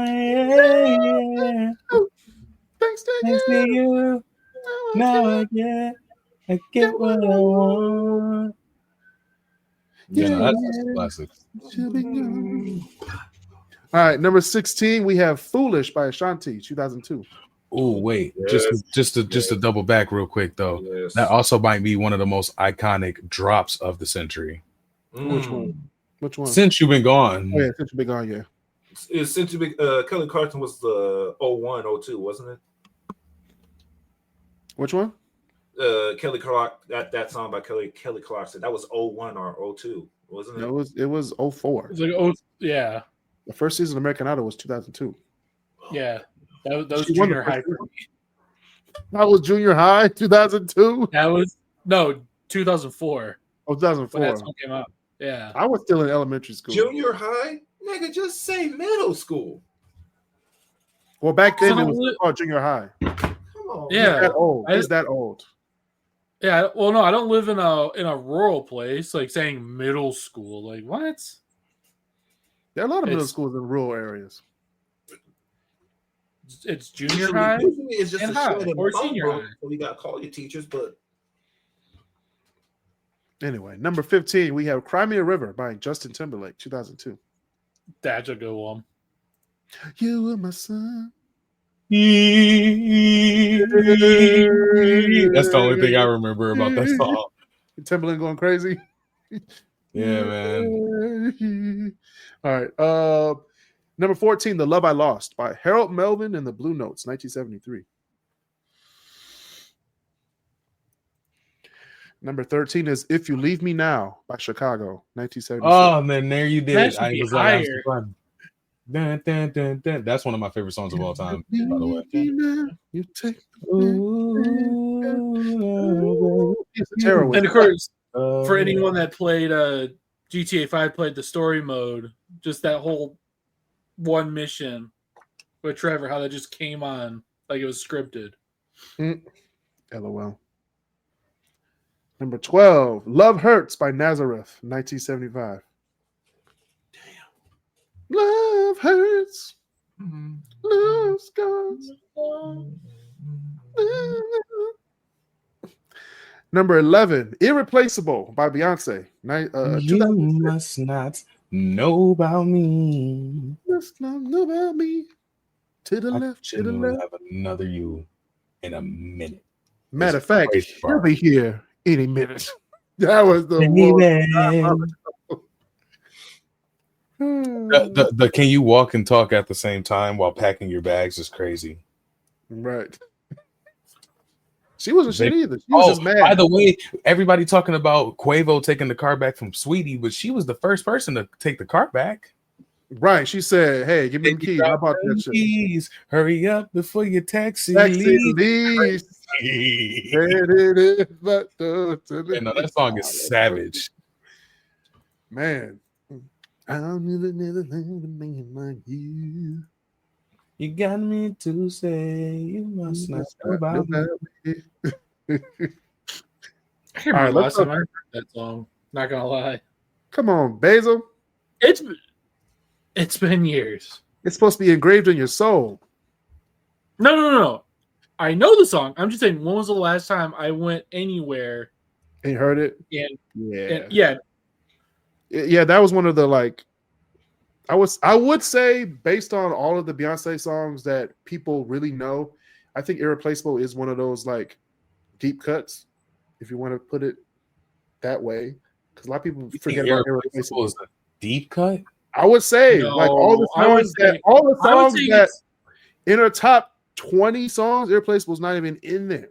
yeah. Thanks to Thanks to you. you, now I get what I want. Yeah, no, that's a classic. All right, number 16, we have Foolish by Ashanti, 2002. Oh, wait, Yes. just to double back real quick though. Yes. That also might be one of the most iconic drops of the century. Which one? Which one? Since You've Been Gone. Oh, yeah, Since You've Been Gone, yeah. Since you been, Kelly Clarkson was the 01, 02, wasn't it? Which one? Kelly Clark, that song by Kelly Clarkson. That was 01 or 02, wasn't it? No, it was 04. It's like, oh yeah, The first season of American Idol was 2002. yeah. That was She won the junior high. first That was junior high, 2002. That was 2004 Oh, when that 2004. song came out. Yeah, I was still in elementary school. Junior high? Nigga, just say middle school. Well, back then So it was called junior high. Come on. yeah. It's that old. I- It's that old. Yeah, well, no, I don't live in a rural place. Like saying middle school, like what? There are a lot of middle It's- schools in rural areas. It's junior high. Usually it's just and a high, short and or bum senior book, high. so you gotta call your teachers, but Anyway, number 15, we have Cry Me a River by Justin Timberlake, 2002. That's a good one. You were my son. That's the only thing I remember about that song. Timberlake going crazy. Yeah, man. All right. Number 14, The Love I Lost by Harold Melvin and the Blue Notes, 1973. Number 13 is If You Leave Me Now by Chicago, 1976. Oh man, there you did. That should I be was like, I'm higher. surprised. Dun, dun, dun, dun. That's one of my favorite songs of all time, by the way. You take Ooh, It's a terror And of course, for uh, anyone that played GTA 5, played the story mode, just that whole one mission with Trevor, how that just came on like it was scripted. LOL. Number 12, Love Hurts by Nazareth, 1975. Damn. Love hurts. Love scars. Number 11, Irreplaceable by Beyonce. you 2006. must not know about me. Must not know about me. To the I left, to the genuinely left. have another you in a minute. Matter of fact, Praise he'll bar. be here any minute. That was the The can you walk and talk at the same time while packing your bags is crazy. Right. She wasn't shit either. She was just mad. By the way, everybody talking about Quavo taking the car back from Sweetie, but she was the first person to take the car back. Right. She said, hey, give me the keys. How about that shit? Keys. Hurry up before your taxi Taxi leaves. leaves. Yeah, no, that song is savage. Man. I'll never think of a man like you. You got me to say you must not know about me. I can't All right, remember let's last time I heard that song. Not gonna lie, Come on, Basil. it's been years. It's supposed to be engraved in your soul. No. I know the song. I'm just saying, when was the last time I went anywhere? And you heard it? And Yeah. Yeah, that was one of the I would say based on all of the Beyonce songs that people really know, I think Irreplaceable is one of those like deep cuts, if you want to put it that way. Because a lot of people forget about Irreplaceable. Is a deep cut. I would say No, like all the I would songs say- that it's- in our top 20 songs, Irreplaceable is not even in there.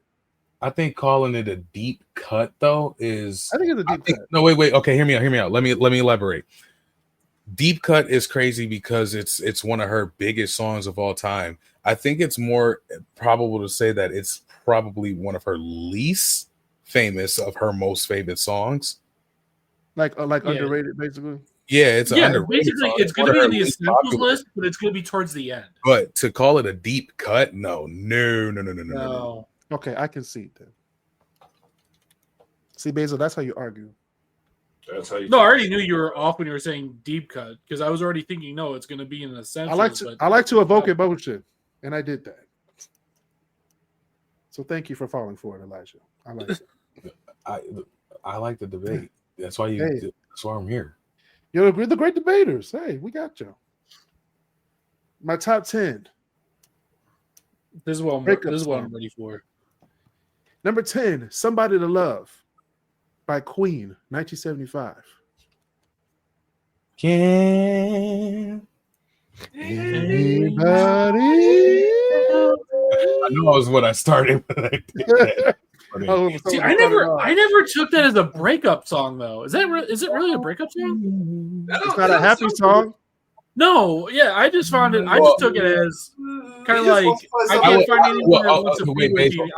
I think calling it a deep cut though is. I think it's a deep cut. No, wait. Okay, hear me out. Let me elaborate. Deep Cut is crazy because it's one of her biggest songs of all time. I think it's more probable to say that it's probably one of her least famous of her most favorite songs. Like underrated, basically. Yeah, it's an underrated basically song. it's going to be one in of the her least essentials popular. list, but it's going to be towards the end. But to call it a deep cut, no. Okay, I can see that. See, Basil, that's how you argue. That's how you. No, I already knew you were off when you were saying deep cut because I was already thinking, no, it's going to be in the essentials. I like to evoke emotion, and I did that. So thank you for falling for it, Elijah. I like it. I like the debate. That's why that's why I'm here. You're the Great Debaterz. Hey, we got you. My top 10. This is what I'm ready for. Number 10, Somebody to Love by Queen, 1975. Can anybody? I know it was what I started when I did that. See, I never took that as a breakup song though. Is it really a breakup song? It's not a happy song. No, yeah, I just found it. I just took it as kind of like I can't find anyone that wants to be with you.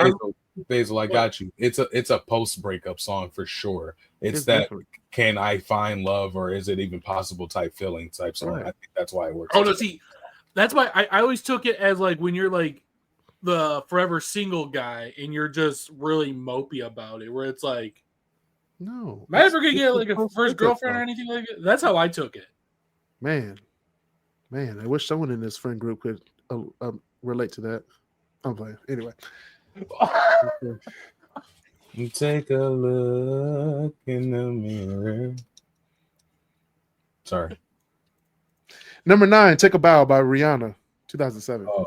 Basil, I got you. It's a post breakup song for sure. It's that different. Can I find love or is it even possible type feeling type song. Right. I think that's why it works. Oh no, see, that's why I always took it as like when you're like the forever single guy and you're just really mopey about it, where it's like, no, am I ever gonna get like a first girlfriend or anything like that? That's how I took it. Man, I wish someone in this friend group could relate to that. I'm playing anyway. Take a look in the mirror. Sorry. Number 9, Take a Bow by Rihanna, 2007. Oh,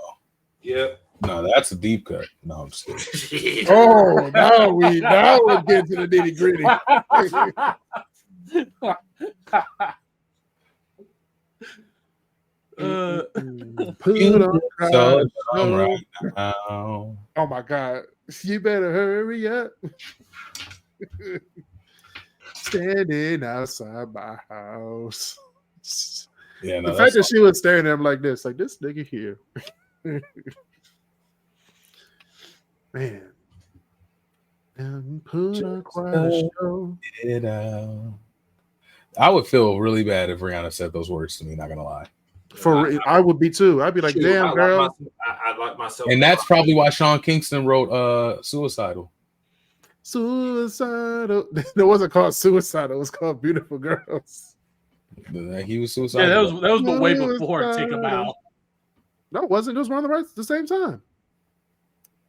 yeah. No, that's a deep cut. No, I'm just kidding. Oh, now we're getting to the nitty gritty. Put on right now. Oh my God. You better hurry up. Standing outside my house. Yeah, no, the fact that she was staring at him like this nigga here. Man. And put on quite a show. It out. I would feel really bad if Rihanna said those words to me, not gonna lie. I would be too. I'd be like, damn, girl. I like myself. And that's probably why Sean Kingston wrote Suicidal. Suicidal. It wasn't called Suicidal. It was called Beautiful Girls. He was suicidal. Yeah, that was way before Take a Bow. No, it wasn't. It was one of the rights at the same time.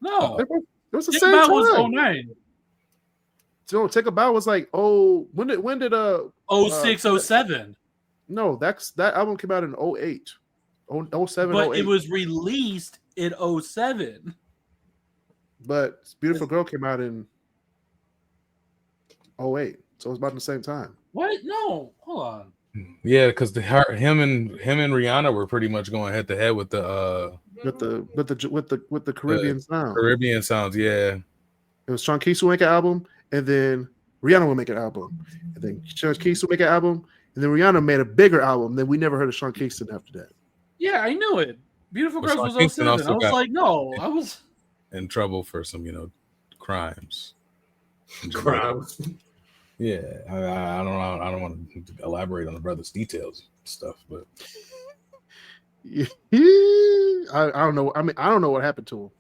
No. It was the Take same a Bow time. was 09. So Take a Bow was like, when did 06, 07. No, that album came out in 08. 07, but 08. it was released in 07. But Beautiful Girl came out in 08. So it was about the same time. What? No, hold on. Yeah, because him and Rihanna were pretty much going head to head with the Caribbean sound. Caribbean sounds, yeah. It was Sean Kingston would make an album, and then Rihanna would make an album, and then Sean Kingston would make an album, and then Rihanna made a bigger album. Then we never heard of Sean Kingston after that. Yeah, I knew it. Beautiful Girls was 07. I was like, no, I was in trouble for some, crimes. Crimes. Yeah, I don't want to elaborate on the brother's details and stuff, but I don't know. I mean, I don't know what happened to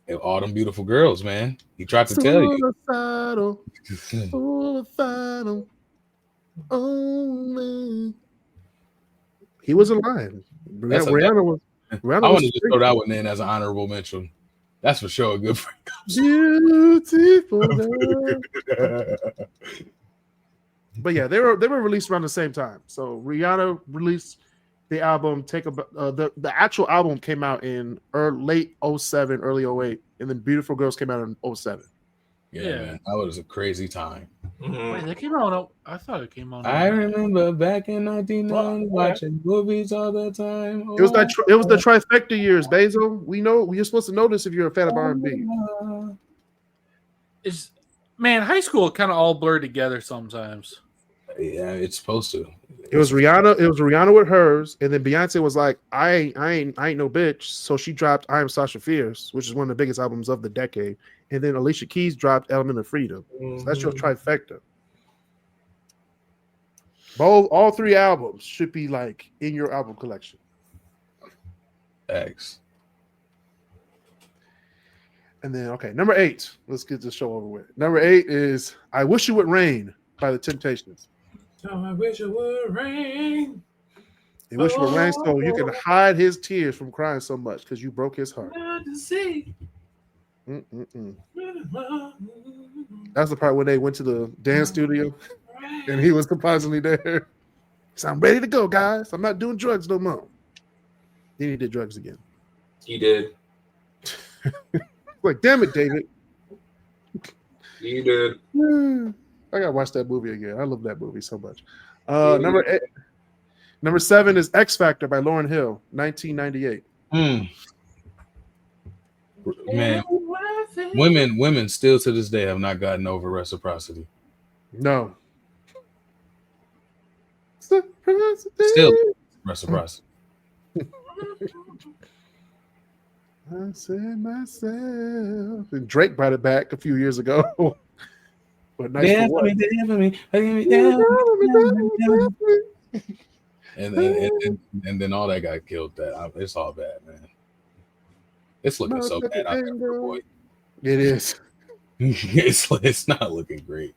him. All them beautiful girls, man. He tried to tell you. Suicidal. Oh man, he wasn't lying. Rihanna was. I want to just throw that one in as an honorable mention. That's for sure a good friend. Beautiful. But yeah, they were released around the same time. So Rihanna released the album. The actual album came out in late 07, early 08, and then Beautiful Girls came out in 07. Yeah, man, that was a crazy time. Mm-hmm. Wait, that came out. I thought it came out. I remember back in 1990 watching movies all the time. It was the trifecta years, Basil. You're supposed to know this if you're a fan of R&B. Man, high school kind of all blurred together sometimes. Yeah, it's supposed to. It was Rihanna. It was Rihanna with hers, and then Beyonce was like, "I ain't no bitch." So she dropped "I Am Sasha Fierce," which is one of the biggest albums of the decade, and then Alicia Keys dropped "Element of Freedom." So that's your trifecta. All three albums should be like in your album collection. X. And then okay, number 8. Let's get this show over with. Number 8 is "I Wish It Would Rain" by the Temptations. Oh, I wish it would rain. He wish it would rain so you can hide his tears from crying so much because you broke his heart. That's the part when they went to the dance studio and he was supposedly there. So I'm ready to go, guys. I'm not doing drugs no more. Then he did drugs again. He did. Like, damn it, David. He did. I gotta watch that movie again. I love that movie so much. Number 7 is "X Factor" by Lauryn Hill, 1998. Man, women still to this day have not gotten over reciprocity. No. Still reciprocity. I said myself. And Drake brought it back a few years ago. But nice for what? And then all that got killed. It's all bad, man. It's looking so bad out there for boy. It is. It's not looking great.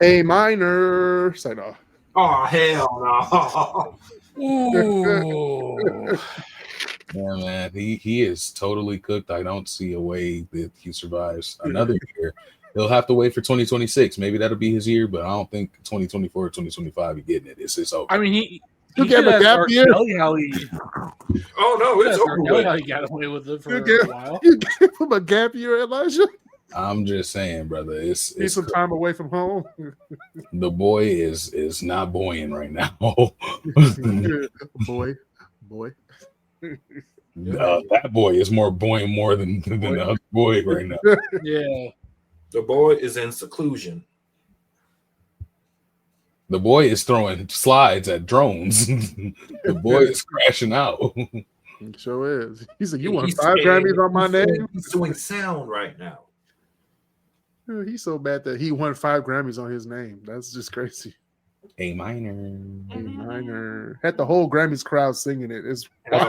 A minor. Say no. Oh, hell no. Yeah, man. He is totally cooked. I don't see a way that he survives another year. He'll have to wait for 2026. Maybe that'll be his year, but I don't think 2024 or 2025 he's getting it. It's over. I mean, he gave a gap year. no, it's over. How he got away with it for a while. You gave him a gap year, Elijah. I'm just saying, brother. It's some time away from home. The boy is not boying right now. boy. That boy is more boying more than the other boy right now. Yeah. The boy is in seclusion. The boy is throwing slides at drones. The boy is crashing out. He sure is. He said, "You want 5 Grammys on my name?" He's doing sound right now. He's so bad that he won 5 Grammys on his name. That's just crazy. A minor. Had the whole Grammys crowd singing it. It's the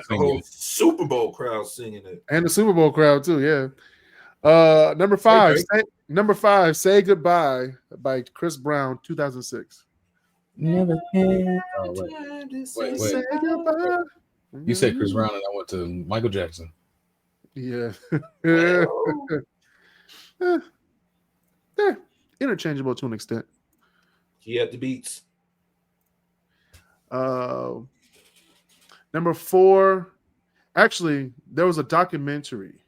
whole Super Bowl crowd singing it. And the Super Bowl crowd too, yeah. Number 5. Say Goodbye by Chris Brown, 2006. Never can. Wait. Say goodbye. You said Chris Brown and I went to Michael Jackson. Yeah. Interchangeable to an extent. He had the beats. Number 4. Actually, there was a documentary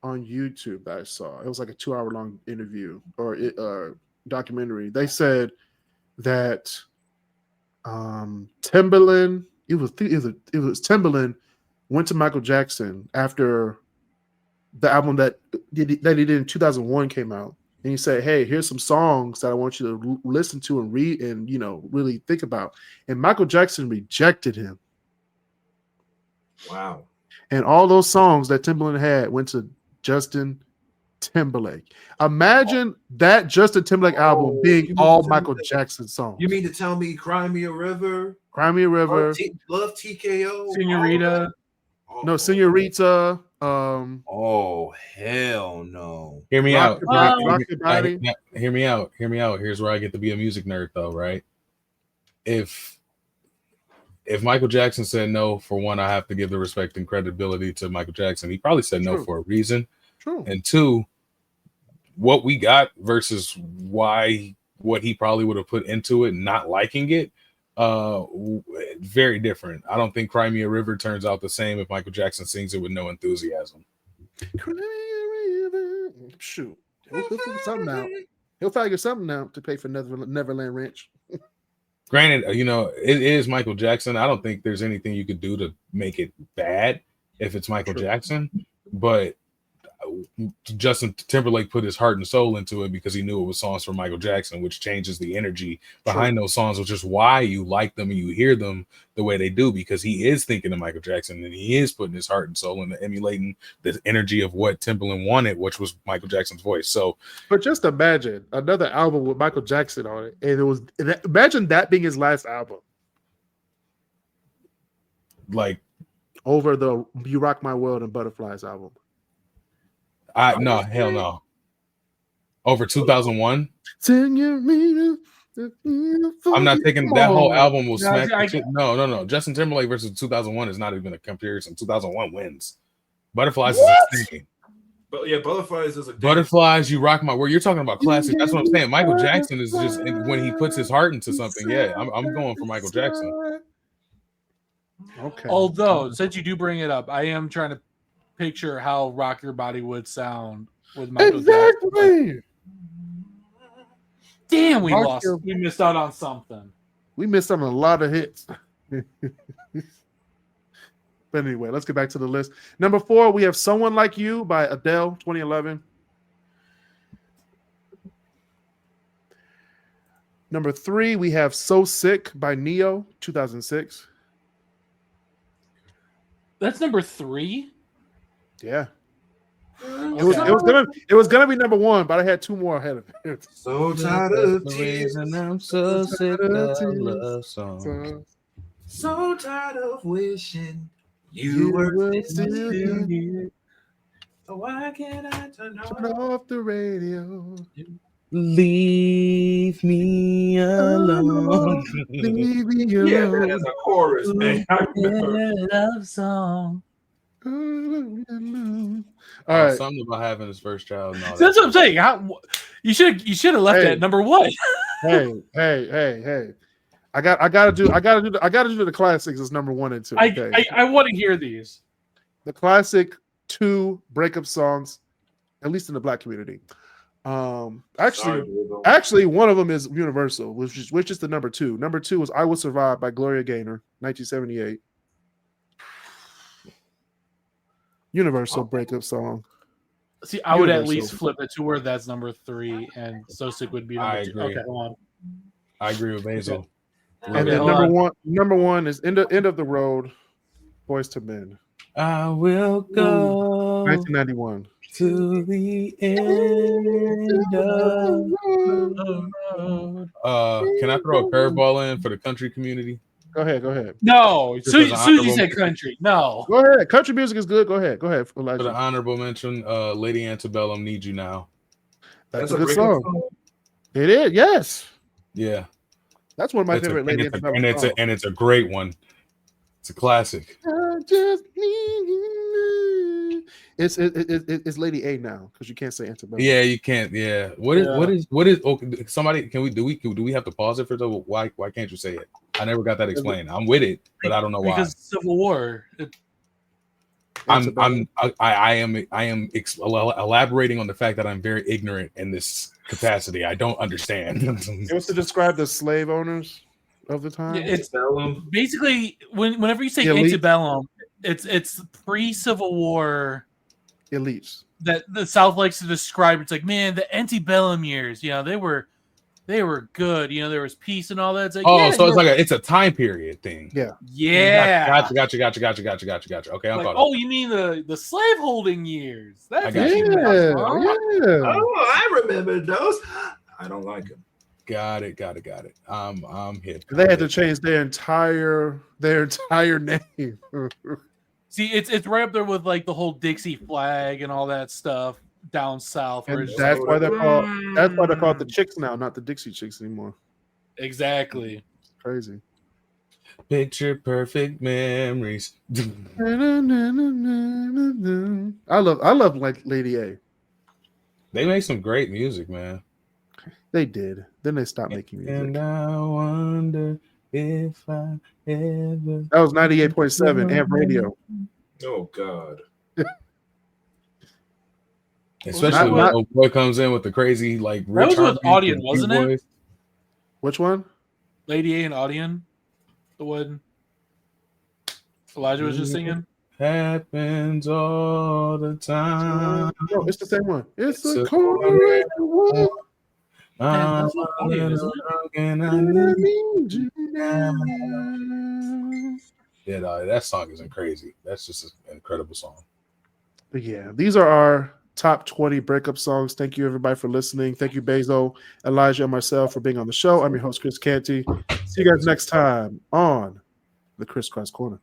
on YouTube that I saw. It was like a 2-hour-long interview or documentary. They said that Timbaland, it was Timbaland went to Michael Jackson after the album that he did in 2001 came out, and he said, "Hey, here's some songs that I want you to listen to and read and really think about." And Michael Jackson rejected him. Wow! And all those songs that Timbaland had went to Justin Timberlake. Imagine that Justin Timberlake album being all Michael Jackson songs. You mean to tell me "Cry Me a River"? "Cry Me a River," Love TKO, Senorita. No, Senorita. Oh hell no! Hear me out. Hear me out. Here's where I get to be a music nerd, though, right? If Michael Jackson said no, for one, I have to give the respect and credibility to Michael Jackson. He probably said no for a reason. True. And 2, what we got versus what he probably would have put into it, not liking it, very different. I don't think "Cry Me a River" turns out the same if Michael Jackson sings it with no enthusiasm. Cry Me a River. Shoot. He'll figure something out. He'll figure something out to pay for Neverland Ranch. Granted, it is Michael Jackson. I don't think there's anything you could do to make it bad if it's Michael Jackson. But Justin Timberlake put his heart and soul into it because he knew it was songs from Michael Jackson, which changes the energy behind those songs, which is why you like them and you hear them the way they do, because he is thinking of Michael Jackson and he is putting his heart and soul into emulating the energy of what Timberland wanted, which was Michael Jackson's voice. So, but just imagine another album with Michael Jackson on it, and imagine that being his last album. Like over the You Rock My World and Butterflies album. No, hell no. Over 2001. I'm not taking that whole album will smack. No. Justin Timberlake versus 2001 is not even a comparison. 2001 wins. Butterflies is insane. But yeah, Butterflies is a Butterflies, You Rock My World. You're talking about classic. That's what I'm saying. Michael Jackson is just when he puts his heart into something. Yeah, I'm going for Michael Jackson. Okay. Although, since you do bring it up, I am trying to picture how Rock Your Body would sound with Michael Jackson. Damn, we missed out on something. We missed out on a lot of hits. But anyway, let's get back to the list. Number 4, we have Someone Like You by Adele, 2011. Number 3, we have So Sick by Neo, 2006. That's number 3? Yeah. It was gonna be number 1, but I had 2 more ahead of it. So tired of tears, and I'm so sick of love songs. So tired of wishing you were still here. So why can't I turn off the radio? Leave me alone. Leave me alone. Yeah, that is a chorus, man. Love song. All right. Something about having his first child. And all That's what I'm saying. You should have left that number 1. Hey. I gotta do the classics as number 1 and 2. Okay? I want to hear these. The classic 2 breakup songs, at least in the Black community. Actually, one of them is universal, which is the number 2. Number 2 is "I Will Survive" by Gloria Gaynor, 1978. Universal breakup song. See, I would at least flip it to where that's number 3, and So Sick would be number 2. Okay, hold on. I agree with Basil. And then number one is End of the Road, Boys to Men. I will go 1991. to the end of the road. Can I throw a curveball in for the country community? Go ahead. No, Susie said country. No. Go ahead. Country music is good. Go ahead, Elijah. For the honorable mention, Lady Antebellum, Need You Now. That's a good song. It is, yes. Yeah. That's one of my favorite Lady Antebellum songs. And it's a great one. It's a classic. I just need you. It's Lady A now because you can't say Antebellum. Yeah, you can't. Yeah. What is? Okay, somebody do we have to pause it for the why can't you say it? I never got that explained. I'm with it, but I don't know why. Because Civil War. I am elaborating on the fact that I'm very ignorant in this capacity. I don't understand. It was to describe the slave owners of the time. It's basically whenever you say antebellum, it's pre-Civil War elites that the South likes to describe. It's like, man, the antebellum years, they were good. There was peace and all that. It's like, so it's a time period thing. Yeah. Gotcha. Okay, I'm like, you mean the slaveholding years? That's yeah. Oh, I remember those. I don't like them. Got it. I'm hip. They had to change their entire name. See, it's right up there with like the whole Dixie flag and all that stuff down south. And that's why they're called the Chicks now, not the Dixie Chicks anymore. Exactly. Crazy. Picture perfect memories. I love like Lady A. They make some great music, man. They did. Then they stopped making music. And I wonder if I ever. That was 98.7 Amp Radio. Oh God. Especially when a boy comes in with the crazy like. That was with Audion, wasn't it? Which one? Lady A and Audion, the one Elijah was just singing. happens all the time. No, it's the same one. It's It's a a corner in the world. I'm that's what I mean, isn't it? drunk and I And I need need you now. Yeah, no, that song isn't crazy. That's just an incredible song. But yeah, these are our top 20 breakup songs. Thank you, everybody, for listening. Thank you, Bezo, Elijah, and myself for being on the show. I'm your host, Kris Canty. See you guys next time on the KrisCross Corner.